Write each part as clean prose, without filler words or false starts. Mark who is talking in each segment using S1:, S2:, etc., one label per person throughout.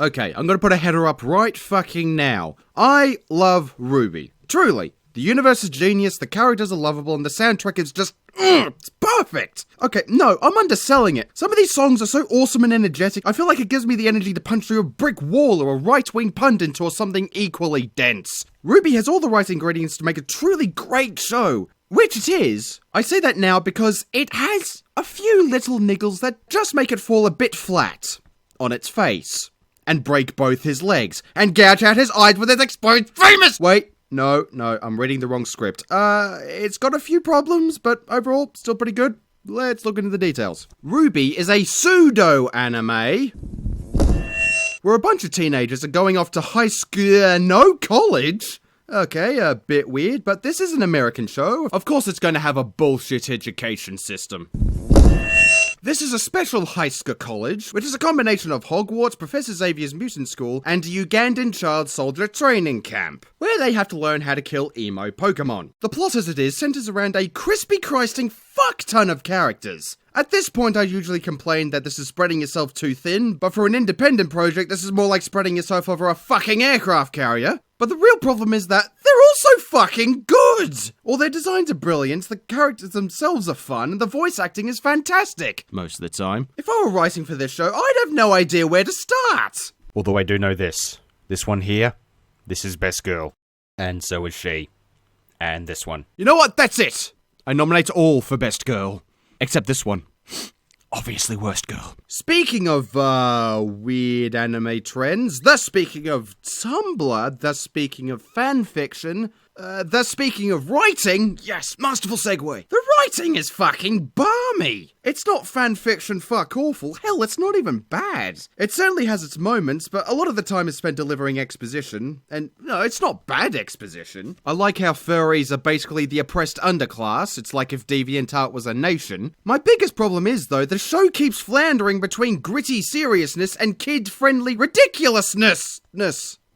S1: Okay, I'm gonna put a header up right fucking now. I love RWBY. Truly. The universe is genius, the characters are lovable, and the soundtrack is just, it's perfect! Okay, no, I'm underselling it. Some of these songs are so awesome and energetic, I feel like it gives me the energy to punch through a brick wall or a right-wing pundit or something equally dense. RWBY has all the right ingredients to make a truly great show. Which it is. I say that now because it has a few little niggles that just make it fall a bit flat on its face. And break both his legs. And gouge out his eyes with his exposed famous— Wait. No, I'm reading the wrong script. It's got a few problems, but overall, still pretty good. Let's look into the details. RWBY is a pseudo-anime where a bunch of teenagers are going off to high school, no college. Okay, a bit weird, but this is an American show. Of course it's going to have a bullshit education system. This is a special high school college, which is a combination of Hogwarts, Professor Xavier's mutant school, and a Ugandan child soldier training camp, where they have to learn how to kill emo Pokemon. The plot as it is centers around a crispy Christing fuck ton of characters. At this point, I usually complain that this is spreading yourself too thin, but for an independent project, this is more like spreading yourself over a fucking aircraft carrier. But the real problem is that they're also fucking good! All their designs are brilliant, the characters themselves are fun, and the voice acting is fantastic. Most of the time. If I were writing for this show, I'd have no idea where to start!
S2: Although I do know this. This one here, this is Best Girl. And so is she. And this one.
S1: You know what? That's it! I nominate all for Best Girl. Except this one. Obviously Worst Girl. Speaking of, weird anime trends, thus speaking of Tumblr, thus speaking of fanfiction, thus speaking of writing, yes, masterful segue. The writing is fucking balmy. It's not fanfiction fuck awful, hell, it's not even bad. It certainly has its moments, but a lot of the time is spent delivering exposition, and no, it's not bad exposition. I like how furries are basically the oppressed underclass, it's like if DeviantArt was a nation. My biggest problem is, though, the show keeps floundering between gritty seriousness and kid-friendly ridiculousness.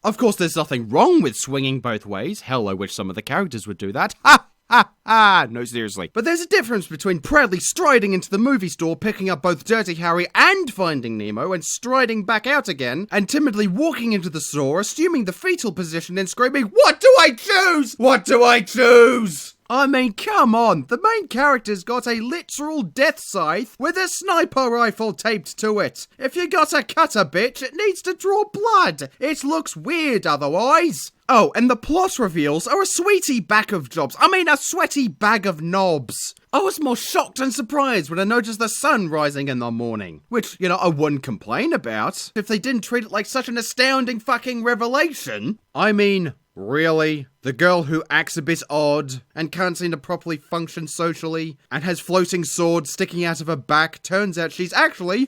S1: Of course, there's nothing wrong with swinging both ways. Hell, I wish some of the characters would do that. Ha! Ha! No, seriously. But there's a difference between proudly striding into the movie store, picking up both Dirty Harry and Finding Nemo, and striding back out again, and timidly walking into the store, assuming the fetal position and screaming, "What do I choose? What do I choose?" I mean, come on, the main character's got a literal death scythe with a sniper rifle taped to it. If you gotta cut a bitch, it needs to draw blood. It looks weird otherwise. Oh, and the plot reveals are a sweetie bag of jobs. I mean, a sweaty bag of knobs. I was more shocked and surprised when I noticed the sun rising in the morning. Which, you know, I wouldn't complain about if they didn't treat it like such an astounding fucking revelation. I mean, really? The girl who acts a bit odd and can't seem to properly function socially and has floating swords sticking out of her back turns out she's actually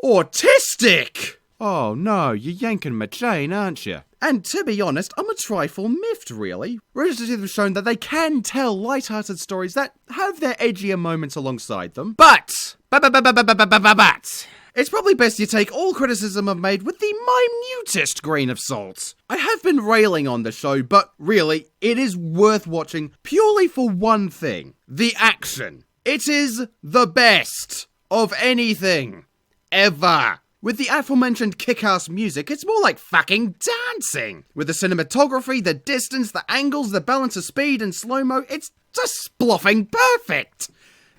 S1: autistic! Oh no, you're yanking my chain, aren't you? And to be honest, I'm a trifle miffed, really. Research have shown that they can tell light-hearted stories that have their edgier moments alongside them. But it's probably best you take all criticism I've made with the minutest grain of salt. I have been railing on the show, but really, it is worth watching purely for one thing. The action. It is the best of anything. Ever. With the aforementioned kick-ass music, it's more like fucking dancing. With the cinematography, the distance, the angles, the balance of speed and slow-mo, it's just sploffing perfect.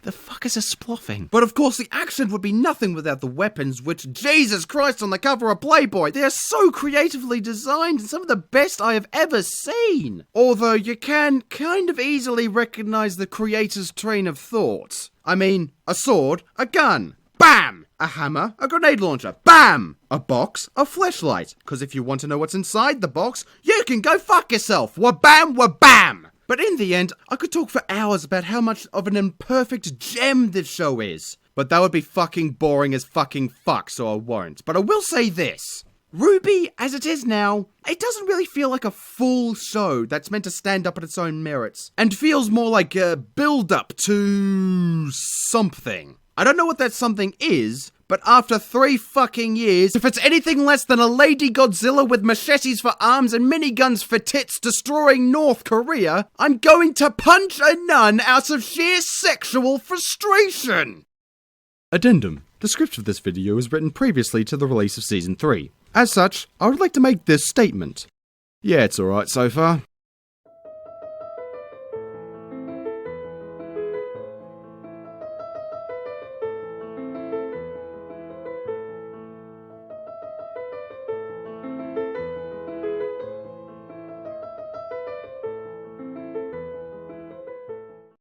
S1: The fuck is a sploffing? But of course, the action would be nothing without the weapons, which, Jesus Christ, on the cover of Playboy, they are so creatively designed and some of the best I have ever seen. Although you can kind of easily recognize the creator's train of thought. I mean, a sword, a gun, bam! A hammer, a grenade launcher, bam! A box, a fleshlight. Because if you want to know what's inside the box, you can go fuck yourself. Wha-bam, wha-bam! But in the end, I could talk for hours about how much of an imperfect gem this show is. But that would be fucking boring as fucking fuck, so I won't. But I will say this. RWBY, as it is now, it doesn't really feel like a full show that's meant to stand up on its own merits. And feels more like a build-up to something. I don't know what that something is, but after 3 fucking years, if it's anything less than a Lady Godzilla with machetes for arms and miniguns for tits destroying North Korea, I'm going to punch a nun out of sheer sexual frustration! Addendum. The script of this video was written previously to the release of Season 3. As such, I would like to make this statement. Yeah, it's alright so far.